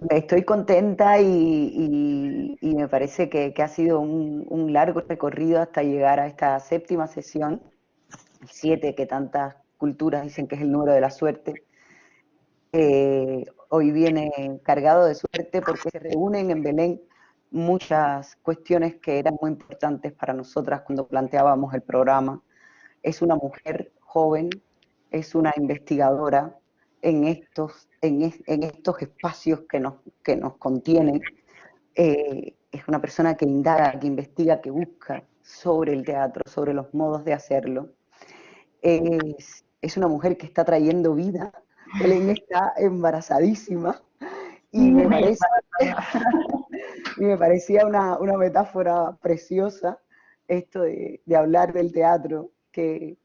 Estoy contenta y me parece que ha sido un largo recorrido hasta llegar a esta séptima sesión, el 7, que tantas culturas dicen que es el número de la suerte. Hoy viene cargado de suerte porque se reúnen en Belén muchas cuestiones que eran muy importantes para nosotras cuando planteábamos el programa. Es una mujer joven, es una investigadora en estos espacios que nos contienen. Es una persona que indaga, que investiga, que busca sobre el teatro, sobre los modos de hacerlo. Es una mujer que está trayendo vida. Belén está embarazadísima y me parece, y me parecía una metáfora preciosa esto de hablar del teatro, que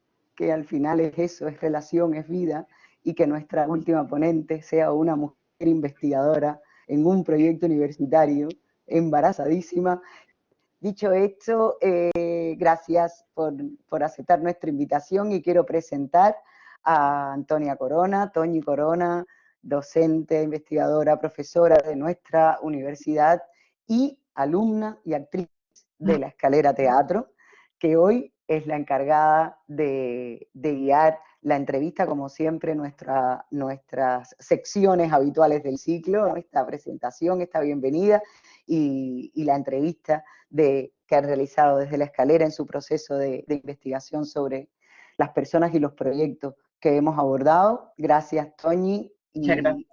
al final es eso, es relación, es vida, y que nuestra última ponente sea una mujer investigadora en un proyecto universitario, embarazadísima. Dicho esto, gracias por aceptar nuestra invitación y quiero presentar a Antonia Corona, Toñi Corona, docente, investigadora, profesora de nuestra universidad y alumna y actriz de La Escalera Teatro, que hoy es la encargada de guiar la entrevista, como siempre, nuestras secciones habituales del ciclo, esta presentación, esta bienvenida y la entrevista que ha realizado desde La Escalera en su proceso de investigación sobre las personas y los proyectos que hemos abordado. Gracias, Toñi. Muchas gracias.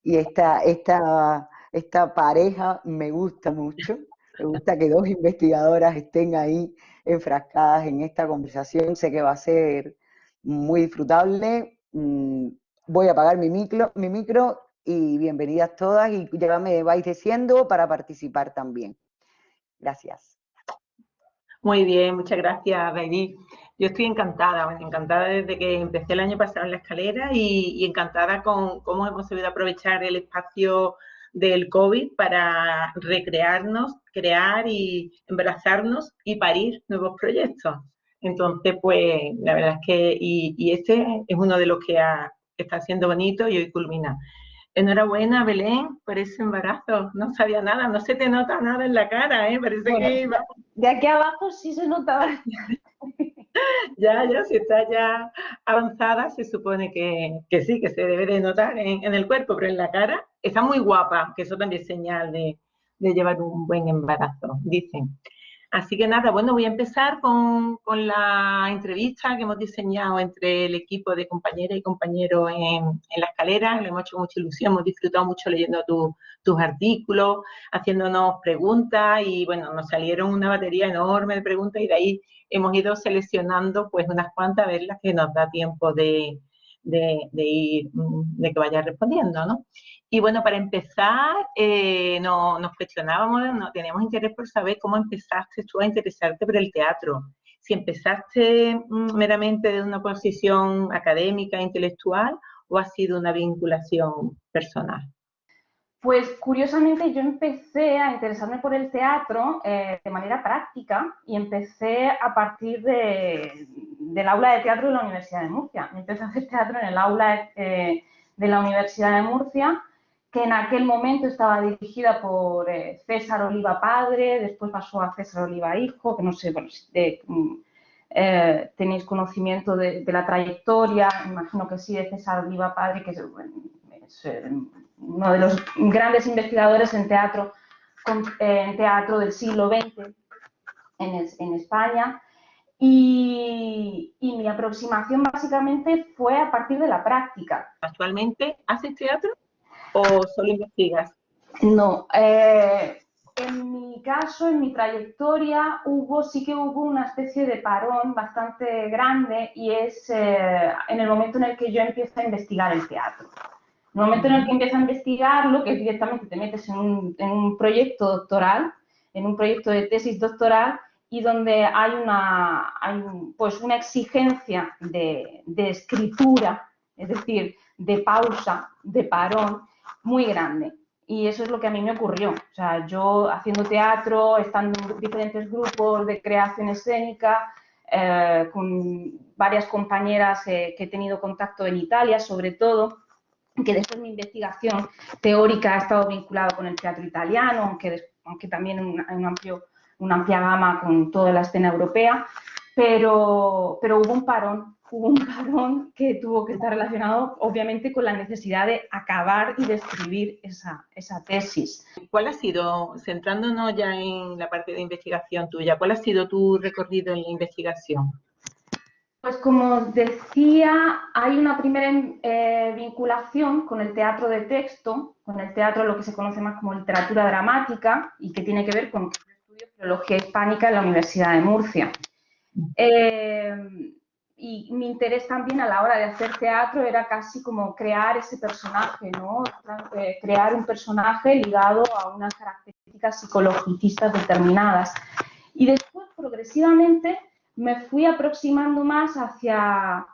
Y esta pareja me gusta mucho. Me gusta que dos investigadoras estén ahí enfrascadas en esta conversación. Sé que va a ser muy disfrutable. Voy a apagar mi micro y bienvenidas todas y ya me vais diciendo para participar también. Gracias. Muy bien, muchas gracias, Baby. Yo estoy encantada, bueno, encantada desde que empecé el año pasado en La Escalera y encantada con cómo hemos sabido aprovechar el espacio del COVID para recrearnos, crear y embarazarnos y parir nuevos proyectos. Entonces, pues, la verdad es que, y este es uno de los que está siendo bonito y hoy culmina. Enhorabuena, Belén, por ese embarazo. No sabía nada, no se te nota nada en la cara, ¿eh? Parece Bueno, que de aquí abajo sí se notaba. ya, si está ya avanzada, se supone que sí, que se debe de notar en el cuerpo, pero en la cara está muy guapa, que eso también es señal de llevar un buen embarazo, dicen. Así que nada, bueno, voy a empezar con la entrevista que hemos diseñado entre el equipo de compañeras y compañeros en La Escalera. Lo hemos hecho con mucha ilusión, hemos disfrutado mucho leyendo tus artículos, haciéndonos preguntas y bueno, nos salieron una batería enorme de preguntas y de ahí hemos ido seleccionando pues unas cuantas a ver las que nos da tiempo de que vaya respondiendo, ¿no? Y bueno, para empezar, nos cuestionábamos, teníamos interés por saber cómo empezaste tú a interesarte por el teatro. Si empezaste meramente de una posición académica, intelectual, o ha sido una vinculación personal. Pues curiosamente yo empecé a interesarme por el teatro de manera práctica y empecé a partir del aula de teatro de la Universidad de Murcia. Empecé a hacer teatro en el aula de la Universidad de Murcia, que en aquel momento estaba dirigida por César Oliva padre, después pasó a César Oliva hijo, que no sé, bueno, tenéis conocimiento de la trayectoria, imagino que sí, de César Oliva padre, que es uno de los grandes investigadores en teatro del siglo XX en España. Y mi aproximación básicamente fue a partir de la práctica. ¿Actualmente haces teatro o solo investigas? No, en mi caso, en mi trayectoria, sí que hubo una especie de parón bastante grande y es en el momento en el que yo empiezo a investigar el teatro. En el momento en el que empiezas a investigarlo, que directamente te metes en un proyecto doctoral, en un proyecto de tesis doctoral, y donde hay una exigencia de escritura, es decir, de pausa, de parón, muy grande. Y eso es lo que a mí me ocurrió. O sea, yo haciendo teatro, estando en diferentes grupos de creación escénica, con varias compañeras que he tenido contacto en Italia, sobre todo, que después mi investigación teórica ha estado vinculada con el teatro italiano, aunque también hay una amplia gama con toda la escena europea, pero hubo un parón que tuvo que estar relacionado obviamente con la necesidad de acabar y de escribir esa tesis. ¿Cuál ha sido, centrándonos ya en la parte de investigación tuya, cuál ha sido tu recorrido en la investigación? Pues como os decía, hay una primera vinculación con el teatro de texto, con el teatro lo que se conoce más como literatura dramática y que tiene que ver con que yo estudio filología hispánica en la Universidad de Murcia. Y mi interés también a la hora de hacer teatro era casi como crear ese personaje, ¿no? Crear un personaje ligado a unas características psicologicistas determinadas. Y después, progresivamente, me fui aproximando más hacia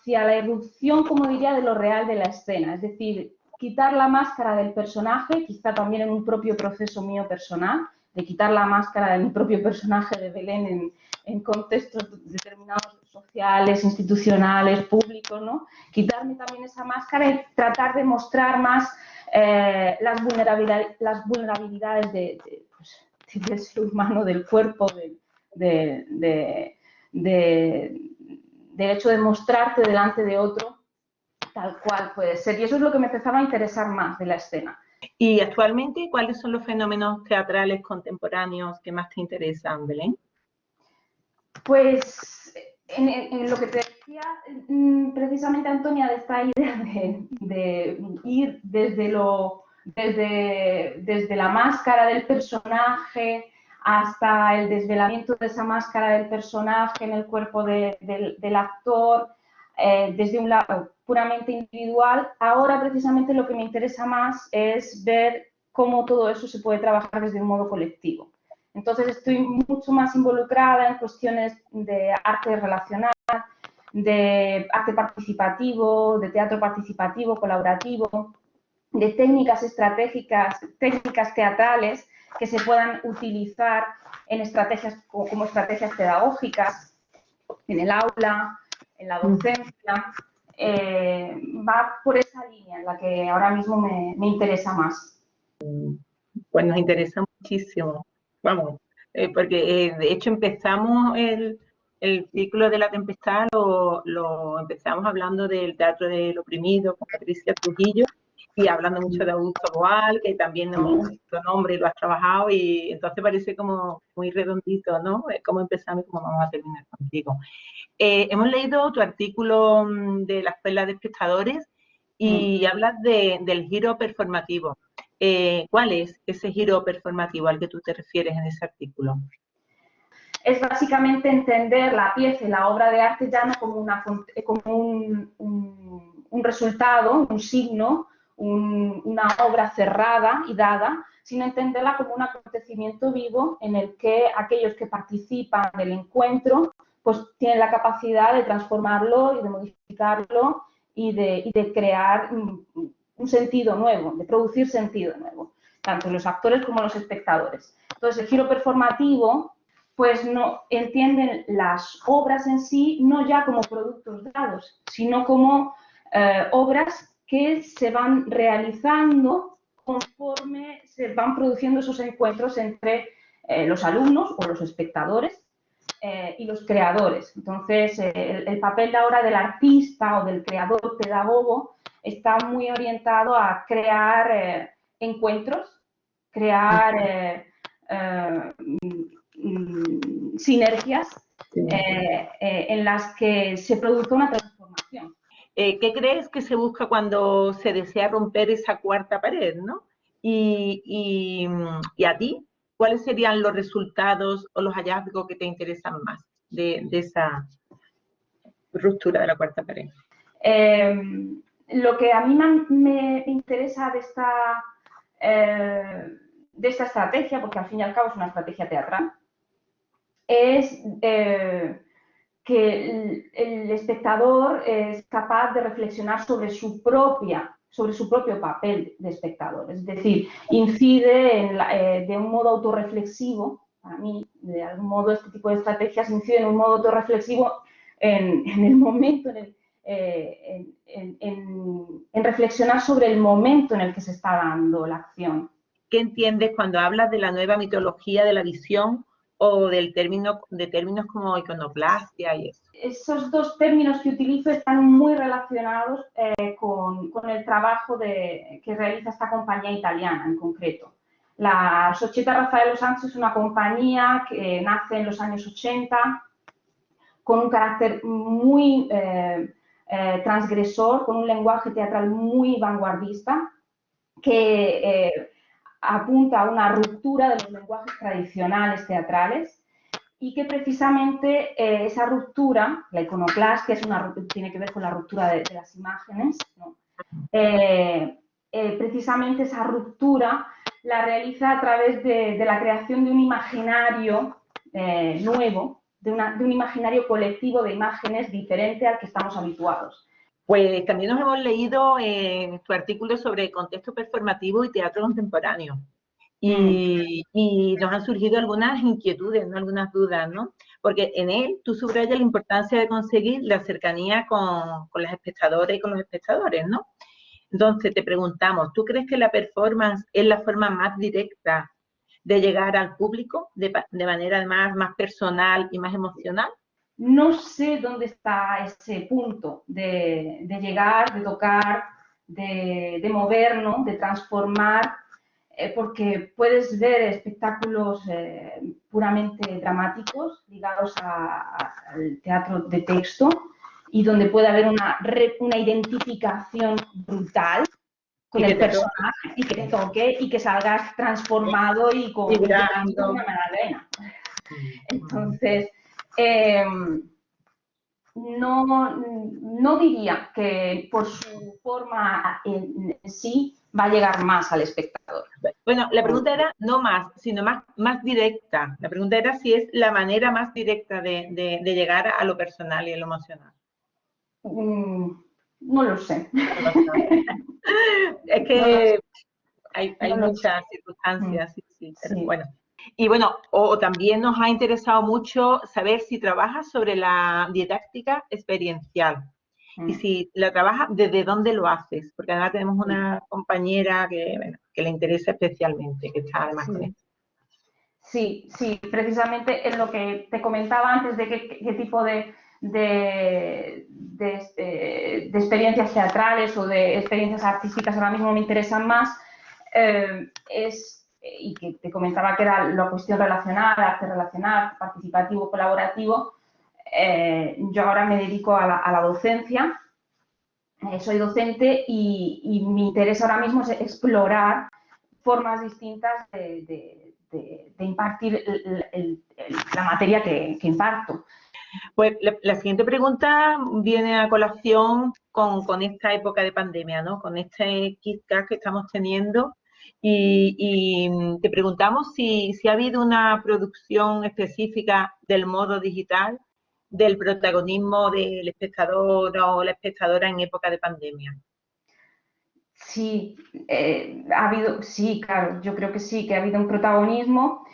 la irrupción, como diría, de lo real de la escena. Es decir, quitar la máscara del personaje, quizá también en un propio proceso mío personal, de quitar la máscara de mi propio personaje de Belén en contextos determinados sociales, institucionales, públicos, ¿no? Quitarme también esa máscara y tratar de mostrar más las vulnerabilidades del ser humano, del cuerpo, del hecho de mostrarte delante de otro tal cual puede ser. Y eso es lo que me empezaba a interesar más de la escena. Y actualmente, ¿cuáles son los fenómenos teatrales contemporáneos que más te interesan, Belén? Pues en lo que te decía precisamente, Antonia, de esta idea de ir desde la máscara del personaje hasta el desvelamiento de esa máscara del personaje en el cuerpo del actor, desde un lado puramente individual. Ahora precisamente lo que me interesa más es ver cómo todo eso se puede trabajar desde un modo colectivo. Entonces estoy mucho más involucrada en cuestiones de arte relacional, de arte participativo, de teatro participativo, colaborativo, de técnicas estratégicas, técnicas teatrales que se puedan utilizar en estrategias como estrategias pedagógicas, en el aula, en la docencia. Va por esa línea en la que ahora mismo me interesa más. Pues nos interesa muchísimo, vamos, porque de hecho empezamos el ciclo de la tempestad, lo empezamos hablando del teatro del oprimido con Patricia Trujillo y hablando mucho de Augusto Boal, que también tu nombre lo has trabajado, y entonces parece como muy redondito, ¿no? Cómo empezamos y cómo vamos a terminar contigo. Hemos leído tu artículo de la Escuela de Espectadores y hablas del giro performativo. ¿Cuál es ese giro performativo al que tú te refieres en ese artículo? Es básicamente entender la pieza y la obra de arte ya no como un resultado, un signo, una obra cerrada y dada, sino entenderla como un acontecimiento vivo en el que aquellos que participan del encuentro pues tienen la capacidad de transformarlo y de modificarlo y de crear un sentido nuevo, de producir sentido nuevo, tanto los actores como los espectadores. Entonces, el giro performativo pues no entienden las obras en sí no ya como productos dados, sino como obras que se van realizando conforme se van produciendo esos encuentros entre los alumnos o los espectadores y los creadores. Entonces, el papel ahora del artista o del creador pedagogo está muy orientado a crear encuentros, crear sinergias en las que se produzca una transformación. ¿Qué crees que se busca cuando se desea romper esa cuarta pared, ¿no? Y a ti, ¿cuáles serían los resultados o los hallazgos que te interesan más de esa ruptura de la cuarta pared? Lo que a mí me interesa de esta estrategia, porque al fin y al cabo es una estrategia teatral, es que el espectador es capaz de reflexionar sobre su propio papel de espectador. Es decir, incide de un modo autorreflexivo, para mí, de algún modo este tipo de estrategias inciden en un modo autorreflexivo en el momento en reflexionar sobre el momento en el que se está dando la acción. ¿Qué entiendes cuando hablas de la nueva mitología de la visión o de términos como iconoclastia y eso? Esos dos términos que utilizo están muy relacionados con el trabajo que realiza esta compañía italiana en concreto. La Società Raffaello Sanzio es una compañía que nace en los años 80 con un carácter muy transgresor, con un lenguaje teatral muy vanguardista que apunta a una ruptura de los lenguajes tradicionales teatrales y que precisamente esa ruptura, la iconoclastia, tiene que ver con la ruptura de las imágenes, ¿no? Precisamente esa ruptura la realiza a través de la creación de un imaginario nuevo, de un imaginario colectivo de imágenes diferente al que estamos habituados. Pues también nos hemos leído tu artículo sobre contexto performativo y teatro contemporáneo. Y nos han surgido algunas inquietudes, ¿no? Algunas dudas, ¿no? Porque en él tú subrayas la importancia de conseguir la cercanía con las espectadoras y con los espectadores, ¿no? Entonces te preguntamos, ¿tú crees que la performance es la forma más directa de llegar al público de manera además más personal y más emocional? No sé dónde está ese punto de llegar, de tocar, de movernos, de transformar, porque puedes ver espectáculos puramente dramáticos ligados al teatro de texto y donde puede haber una identificación brutal con el personaje y que te toque y que salgas transformado y con una magdalena. Entonces, no diría que por su forma en sí va a llegar más al espectador. Bueno, la pregunta era no más, sino más directa. La pregunta era si es la manera más directa de llegar a lo personal y a lo emocional. No lo sé. Es que hay muchas circunstancias, sí, pero sí. Bueno. Y bueno, o también nos ha interesado mucho saber si trabajas sobre la didáctica experiencial y si la trabajas, ¿desde dónde lo haces? Porque además tenemos una compañera que le interesa especialmente, que está además con esto. Sí, precisamente en lo que te comentaba antes de qué tipo de experiencias teatrales o de experiencias artísticas ahora mismo me interesan más, y que te comentaba que era la cuestión relacional, arte relacional, participativo, colaborativo. Yo ahora me dedico a la docencia, soy docente y mi interés ahora mismo es explorar formas distintas de impartir la materia que imparto. Pues la siguiente pregunta viene a colación con esta época de pandemia, ¿no? Con este KICCAS que estamos teniendo y te preguntamos si ha habido una producción específica del modo digital, del protagonismo del espectador o la espectadora en época de pandemia. Sí, ha habido, sí, claro, yo creo que sí, que ha habido un protagonismo,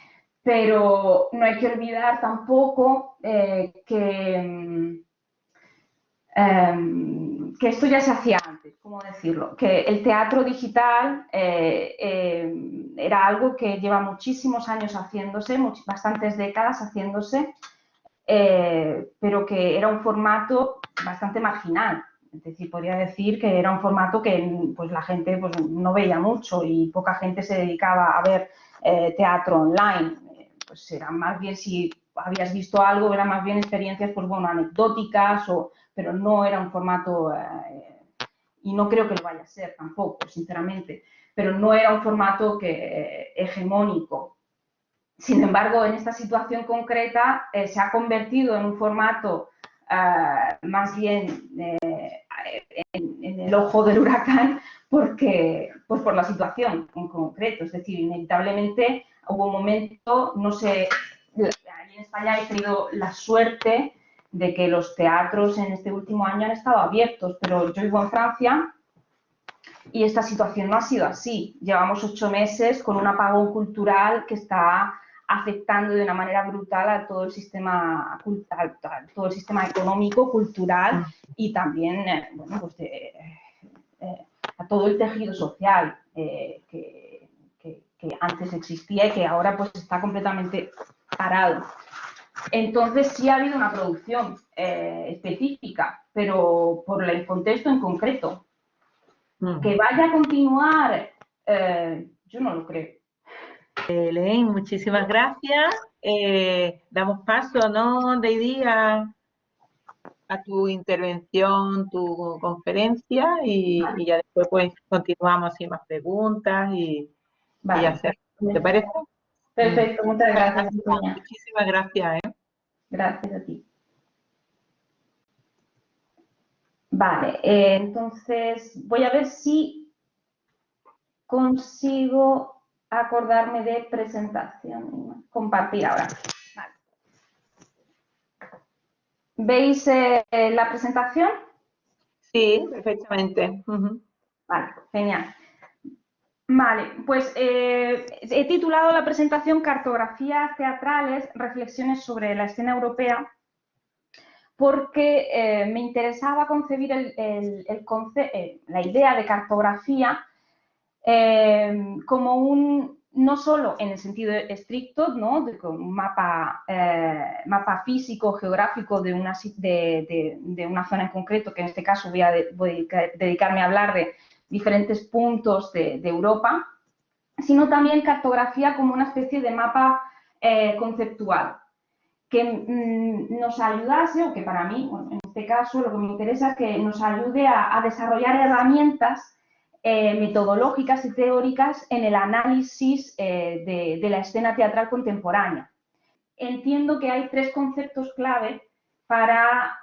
pero no hay que olvidar tampoco que esto ya se hacía antes, ¿cómo decirlo? Que el teatro digital era algo que lleva muchísimos años haciéndose, bastantes décadas haciéndose, pero que era un formato bastante marginal. Es decir, podría decir que era un formato que pues, la gente pues, no veía mucho y poca gente se dedicaba a ver teatro online. Pues era más bien, si habías visto algo, eran más bien experiencias pues, bueno, anecdóticas, pero no era un formato, y no creo que lo vaya a ser tampoco, sinceramente, pero no era un formato hegemónico. Sin embargo, en esta situación concreta se ha convertido en un formato más bien en el ojo del huracán pues por la situación en concreto. Es decir, inevitablemente hubo un momento, no sé, en España he tenido la suerte de que los teatros en este último año han estado abiertos, pero yo vivo en Francia y esta situación no ha sido así. Llevamos 8 meses con un apagón cultural que está afectando de una manera brutal a todo el sistema, todo el sistema económico, cultural y también bueno, pues a todo el tejido social que antes existía y que ahora pues está completamente parado. Entonces sí ha habido una producción específica, pero por el contexto en concreto. Que vaya a continuar, yo no lo creo. Elaine, muchísimas gracias. Damos paso, ¿no, Deidi, a tu intervención, tu conferencia y ya después pues continuamos sin más preguntas y hacer. ¿Te parece? Perfecto, muchas gracias. Muchísimas gracias. Gracias a ti. Vale, entonces voy a ver si consigo acordarme de presentación. Compartir ahora. Vale. ¿Veis la presentación? Sí, perfectamente. Vale, genial. Vale, pues he titulado la presentación Cartografías teatrales, reflexiones sobre la escena europea, porque me interesaba concebir la idea de cartografía como no solo en el sentido estricto, ¿no? De un mapa físico, geográfico de una zona en concreto, que en este caso voy a dedicarme a hablar de diferentes puntos de Europa, sino también cartografía como una especie de mapa conceptual que nos ayudase, o que para mí, bueno, en este caso, lo que me interesa es que nos ayude a desarrollar herramientas metodológicas y teóricas en el análisis de la escena teatral contemporánea. Entiendo que hay tres conceptos clave para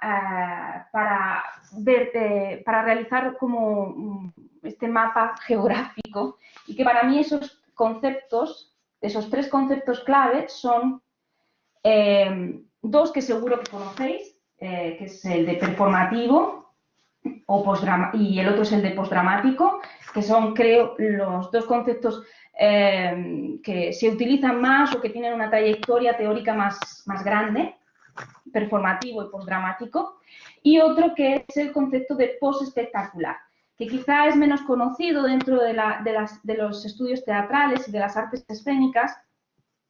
realizar como este mapa geográfico y que para mí esos tres conceptos clave son dos que seguro que conocéis, que es el de performativo y el otro es el de postdramático, que son, creo, los dos conceptos que se utilizan más o que tienen una trayectoria teórica más grande, performativo y postdramático, y otro que es el concepto de postespectacular, que quizá es menos conocido dentro de los estudios teatrales y de las artes escénicas,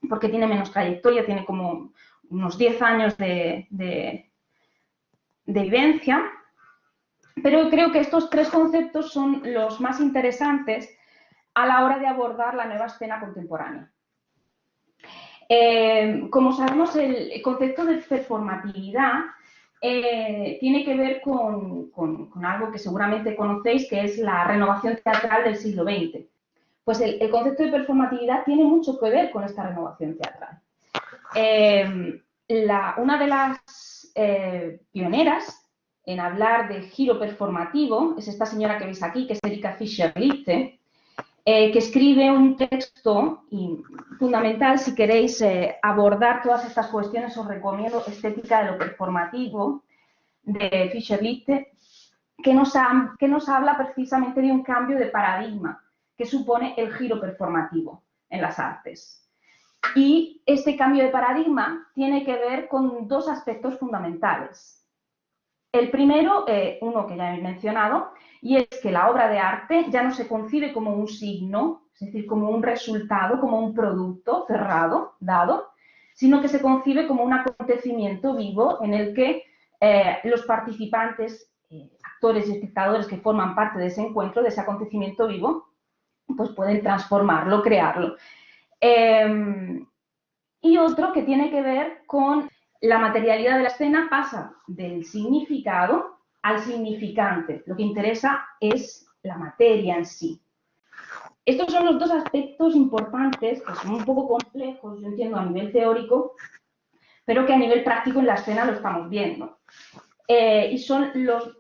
porque tiene menos trayectoria, tiene como unos 10 años de vivencia, pero creo que estos tres conceptos son los más interesantes a la hora de abordar la nueva escena contemporánea. Como sabemos, el concepto de performatividad tiene que ver con algo que seguramente conocéis, que es la renovación teatral del siglo XX. Pues el concepto de performatividad tiene mucho que ver con esta renovación teatral. Una de las pioneras en hablar de giro performativo es esta señora que veis aquí, que es Erika Fischer-Lichte, que escribe un texto fundamental. Si queréis abordar todas estas cuestiones, os recomiendo Estética de lo performativo, de Fischer-Lichte, que nos habla precisamente de un cambio de paradigma que supone el giro performativo en las artes. Y este cambio de paradigma tiene que ver con dos aspectos fundamentales. El primero, uno que ya he mencionado, y es que la obra de arte ya no se concibe como un signo, es decir, como un resultado, como un producto cerrado, dado, sino que se concibe como un acontecimiento vivo en el que los participantes, actores y espectadores que forman parte de ese encuentro, de ese acontecimiento vivo, pues pueden transformarlo, crearlo. Y otro que tiene que ver con la materialidad de la escena, pasa del significado al significante. Lo que interesa es la materia en sí. Estos son los dos aspectos importantes, que son un poco complejos, yo entiendo, a nivel teórico, pero que a nivel práctico en la escena lo estamos viendo. Y son los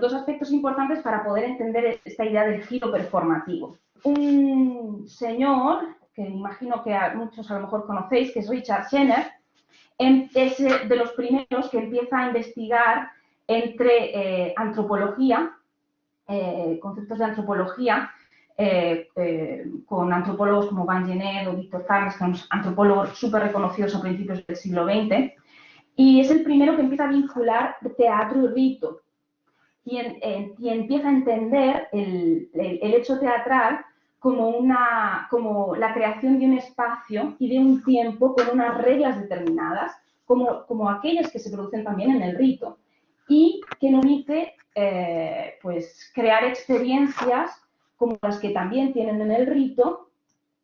dos aspectos importantes para poder entender esta idea del giro performativo. Un señor, que imagino que muchos a lo mejor conocéis, que es Richard Schenner, es de los primeros que empieza a investigar entre antropología, conceptos de antropología, con antropólogos como Van Genet o Víctor Farnes, que son antropólogos súper reconocidos a principios del siglo XX, y es el primero que empieza a vincular teatro y rito, y empieza a entender el hecho teatral como la creación de un espacio y de un tiempo con unas reglas determinadas, como aquellas que se producen también en el rito, y que no omite pues, crear experiencias como las que también tienen en el rito,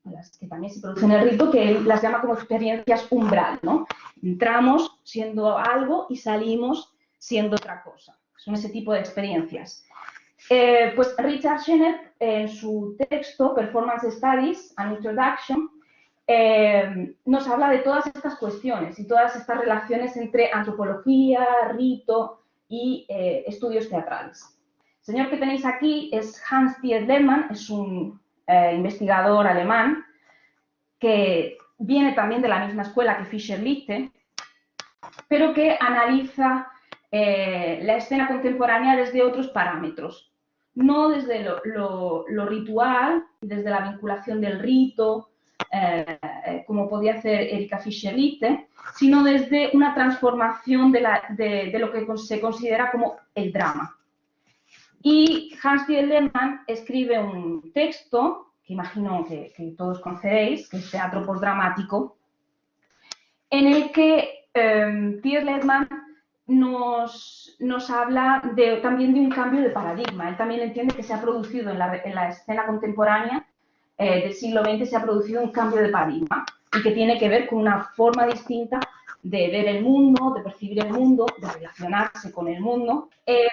las que también se producen en el rito, que él las llama como experiencias umbral, ¿no? Entramos siendo algo y salimos siendo otra cosa. Son ese tipo de experiencias. Pues Richard Sennett, en su texto Performance Studies, An Introduction, nos habla de todas estas cuestiones y todas estas relaciones entre antropología, rito y estudios teatrales. El señor que tenéis aquí es Hans-Thies Lehmann, es un investigador alemán que viene también de la misma escuela que Fischer-Lichte, pero que analiza la escena contemporánea desde otros parámetros, no desde lo ritual, desde la vinculación del rito, como podía hacer Erika Fischer-Lichte, sino desde una transformación de lo que se considera como el drama. Y Hans-Thies Lehmann escribe un texto, que imagino que todos conoceréis, que es Teatro Postdramático, en el que Thies Lehmann nos habla también de un cambio de paradigma. Él también entiende que se ha producido en la escena contemporánea del siglo XX, se ha producido un cambio de paradigma y que tiene que ver con una forma distinta de ver el mundo, de percibir el mundo, de relacionarse con el mundo.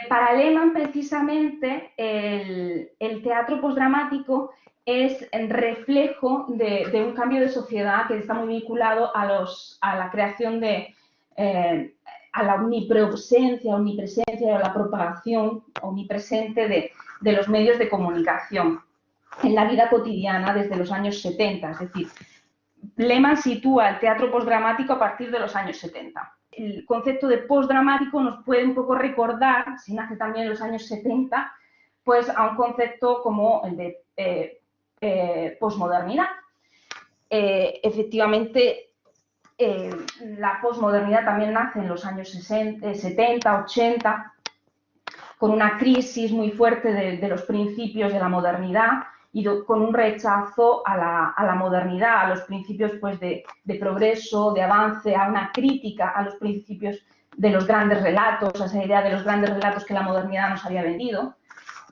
Para Lehmann, precisamente, el teatro postdramático es el reflejo de un cambio de sociedad que está muy vinculado a la creación a la omnipresencia o la propagación omnipresente de los medios de comunicación en la vida cotidiana desde los años 70, es decir, Lehmann sitúa el teatro postdramático a partir de los años 70. El concepto de postdramático nos puede un poco recordar, si nace también en los años 70, pues a un concepto como el de posmodernidad. Efectivamente, la posmodernidad también nace en los años 70, 80, con una crisis muy fuerte de los principios de la modernidad y con un rechazo a la modernidad, a los principios pues, de progreso, de avance, a una crítica a los principios de los grandes relatos, a esa idea de los grandes relatos que la modernidad nos había vendido.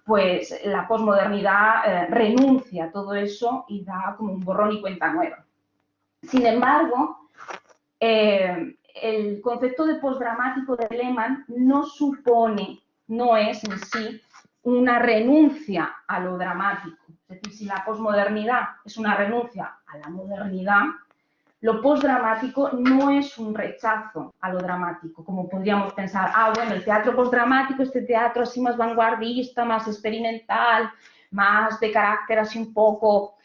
Pues la posmodernidad renuncia a todo eso y da como un borrón y cuenta nueva. Sin embargo, el concepto de postdramático de Lehmann no es en sí una renuncia a lo dramático. Es decir, si la posmodernidad es una renuncia a la modernidad, lo postdramático no es un rechazo a lo dramático, como podríamos pensar, bueno, el teatro postdramático, este teatro así más vanguardista, más experimental, más de carácter así un poco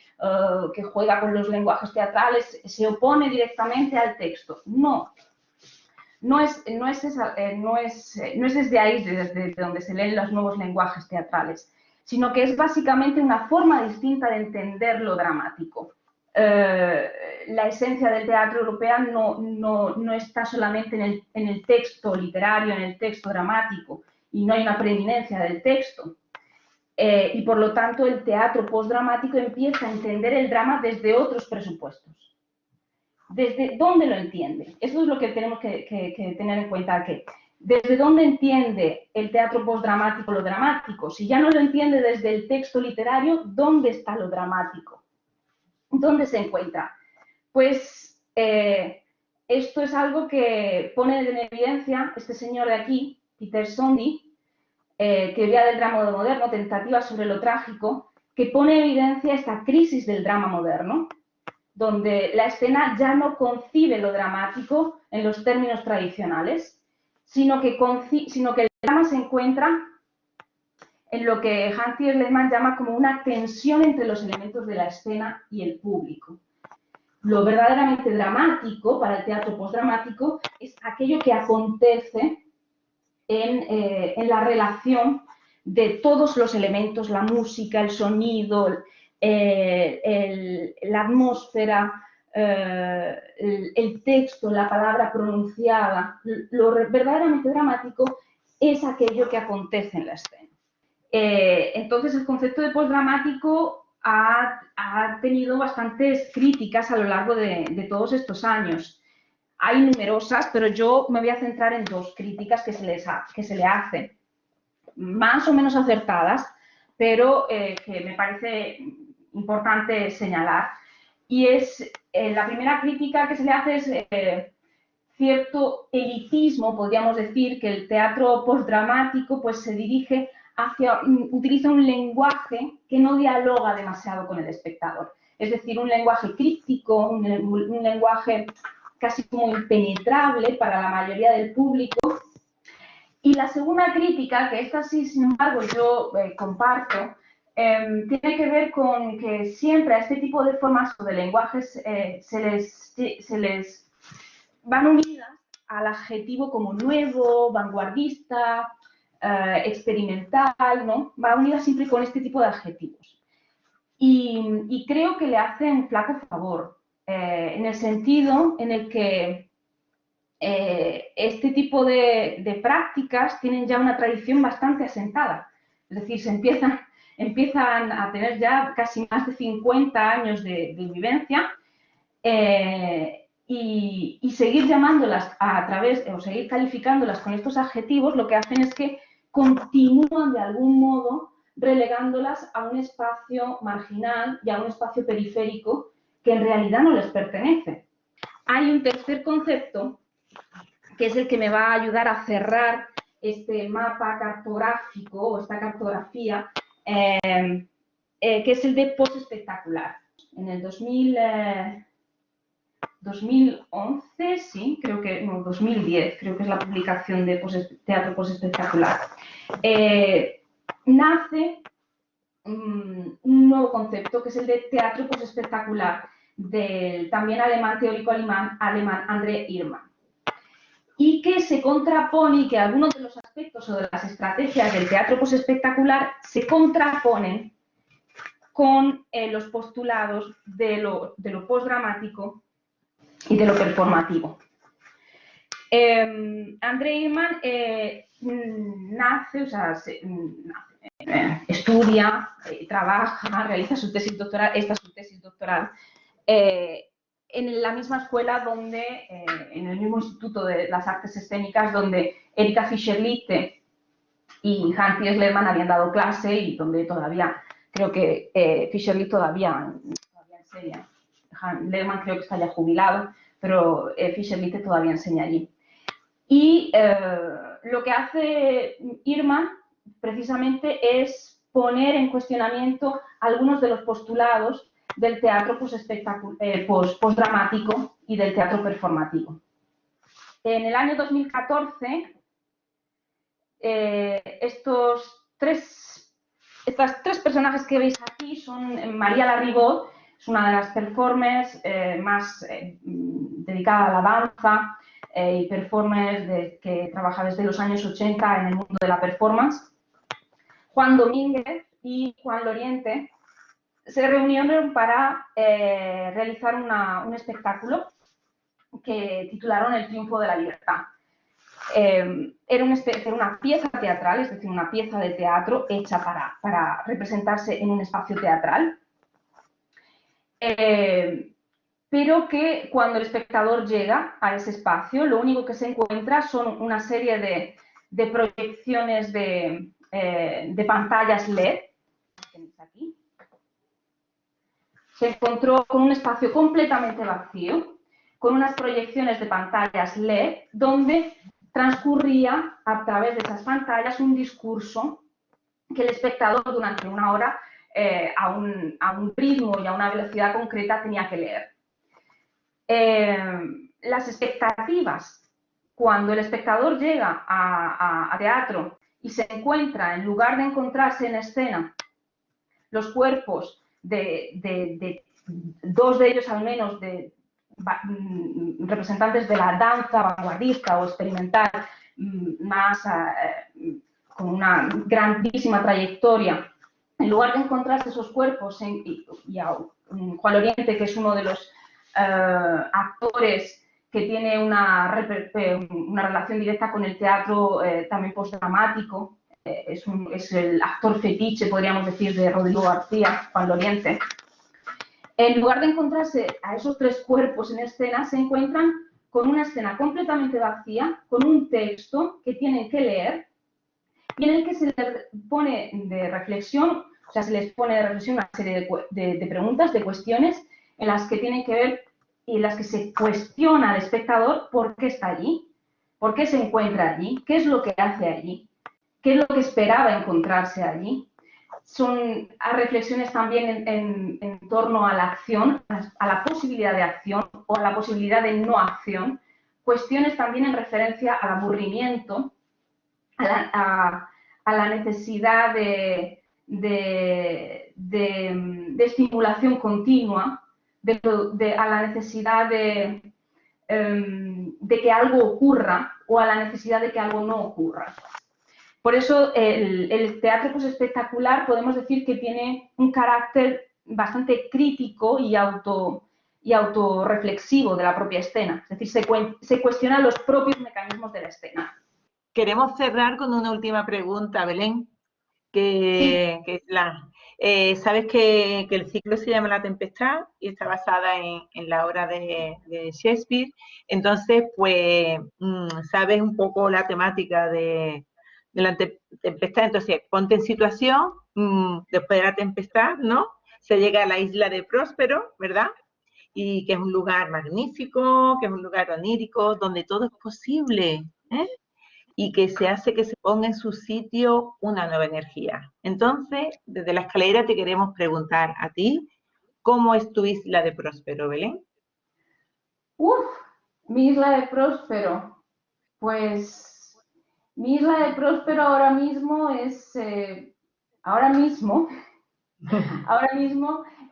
que juega con los lenguajes teatrales, se opone directamente al texto. No es desde ahí, desde donde se leen los nuevos lenguajes teatrales, sino que es básicamente una forma distinta de entender lo dramático. La esencia del teatro europeo no está solamente en el texto literario, en el texto dramático, y no hay una preeminencia del texto. Y por lo tanto el teatro postdramático empieza a entender el drama desde otros presupuestos. ¿Desde dónde lo entiende? Eso es lo que tenemos que tener en cuenta aquí. ¿Desde dónde entiende el teatro postdramático lo dramático? Si ya no lo entiende desde el texto literario, ¿dónde está lo dramático? ¿Dónde se encuentra? Pues esto es algo que pone en evidencia este señor de aquí, Peter Sondy, Teoría del drama moderno, tentativa sobre lo trágico, que pone en evidencia esta crisis del drama moderno, donde la escena ya no concibe lo dramático en los términos tradicionales, sino que el drama se encuentra en lo que Hans-Thies Lehmann llama como una tensión entre los elementos de la escena y el público. Lo verdaderamente dramático para el teatro postdramático es aquello que acontece en la relación de todos los elementos, la música, el sonido, la atmósfera, el texto, la palabra pronunciada. Lo verdaderamente dramático es aquello que acontece en la escena. Entonces, el concepto de postdramático ha tenido bastantes críticas a lo largo de todos estos años. Hay numerosas, pero yo me voy a centrar en dos críticas que se le hacen, más o menos acertadas, pero que me parece importante señalar. Y es, la primera crítica que se le hace es cierto elitismo, podríamos decir, que el teatro postdramático pues, se dirige utiliza un lenguaje que no dialoga demasiado con el espectador. Es decir, un lenguaje críptico, un lenguaje casi como impenetrable para la mayoría del público. Y la segunda crítica, que esta sí, sin embargo, yo comparto, tiene que ver con que siempre a este tipo de formas o de lenguajes se les van unidas al adjetivo como nuevo, vanguardista, experimental, ¿no? Va unida siempre con este tipo de adjetivos. Y creo que le hace un flaco favor, en el sentido en el que este tipo de prácticas tienen ya una tradición bastante asentada. Es decir, empiezan a tener ya casi más de 50 años de vivencia y seguir llamándolas o seguir calificándolas con estos adjetivos, lo que hacen es que continúan de algún modo relegándolas a un espacio marginal y a un espacio periférico que en realidad no les pertenece. Hay un tercer concepto que es el que me va a ayudar a cerrar este mapa cartográfico o esta cartografía, que es el de postespectacular. En el 2011, sí, creo que, no, 2010, creo que es la publicación de teatro postespectacular. Nace un nuevo concepto que es el de teatro postespectacular del también teórico alemán André Irman, y que se contrapone y que algunos de los aspectos o de las estrategias del teatro postespectacular se contraponen con los postulados de lo postdramático y de lo performativo. André Irman estudia, trabaja, realiza su tesis doctoral, en la misma escuela en el mismo Instituto de las Artes Escénicas donde Erika Fischer-Lippe y Hans Lehmann habían dado clase y donde todavía, creo que Fischer-Lippe todavía enseña. Lehmann creo que está ya jubilado, pero Fischer-Lippe todavía enseña allí. Y lo que hace Irman precisamente es poner en cuestionamiento algunos de los postulados del teatro postdramático y del teatro performativo. En el año 2014, estas tres personajes que veis aquí son María Larribot, es una de las performers más dedicada a la danza y performers que trabaja desde los años 80 en el mundo de la performance. Juan Domínguez y Juan Loriente se reunieron para realizar un espectáculo que titularon El triunfo de la libertad. Era una pieza teatral, es decir, una pieza de teatro hecha para representarse en un espacio teatral, pero que cuando el espectador llega a ese espacio, lo único que se encuentra son una serie de proyecciones de pantallas LED. Tenéis aquí. Se encontró con un espacio completamente vacío, con unas proyecciones de pantallas LED, donde transcurría a través de esas pantallas un discurso que el espectador durante una hora a un ritmo y a una velocidad concreta tenía que leer. Las expectativas, cuando el espectador llega a teatro y se encuentra, en lugar de encontrarse en escena, los cuerpos de dos de ellos al menos, representantes de la danza vanguardista o experimental, más con una grandísima trayectoria en lugar de encontrarse esos cuerpos, Juan Loriente, que es uno de los actores que tiene una relación directa con el teatro también postdramático, es el actor fetiche, podríamos decir, de Rodrigo García, Juan Loriente. En lugar de encontrarse a esos tres cuerpos en escena, se encuentran con una escena completamente vacía, con un texto que tienen que leer y en el que se les pone de reflexión, o sea, se les pone de reflexión una serie de preguntas, de cuestiones en las que tienen que ver y en las que se cuestiona al espectador por qué está allí, por qué se encuentra allí, qué es lo que hace allí, qué es lo que esperaba encontrarse allí. Son reflexiones también en torno a la acción, a la posibilidad de acción o a la posibilidad de no acción, cuestiones también en referencia al aburrimiento, a la necesidad de estimulación continua, a la necesidad de que algo ocurra o a la necesidad de que algo no ocurra. Por eso el teatro postespectacular podemos decir que tiene un carácter bastante crítico y autorreflexivo de la propia escena. Es decir, se cuestionan los propios mecanismos de la escena. Queremos cerrar con una última pregunta, Belén, que es sabes que el ciclo se llama La Tempestad y está basada en la obra de Shakespeare. Entonces, pues, sabes un poco la temática de la tempestad. Entonces, ponte en situación, después de la tempestad, ¿no? Se llega a la isla de Próspero, ¿verdad? Y que es un lugar magnífico, que es un lugar onírico, donde todo es posible, ¿eh? Y que se hace que se ponga en su sitio una nueva energía. Entonces, desde la escalera te queremos preguntar a ti, ¿cómo es tu isla de Próspero, Belén? Mi isla de Próspero. Pues mi isla de Próspero ahora mismo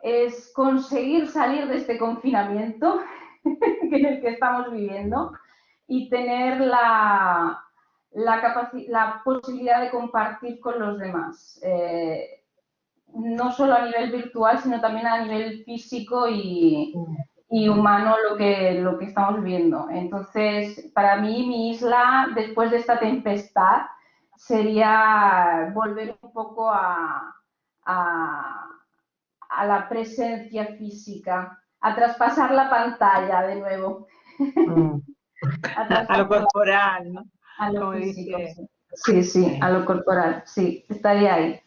es conseguir salir de este confinamiento en el que estamos viviendo y tener la posibilidad de compartir con los demás. No solo a nivel virtual, sino también a nivel físico y humano lo que estamos viviendo. Entonces, para mí, mi isla, después de esta tempestad, sería volver un poco a la presencia física, a traspasar la pantalla de nuevo. A lo corporal, ¿no? A lo físico, sí, a lo corporal, sí, estaría ahí.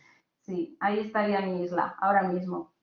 Sí, ahí estaría mi isla, ahora mismo.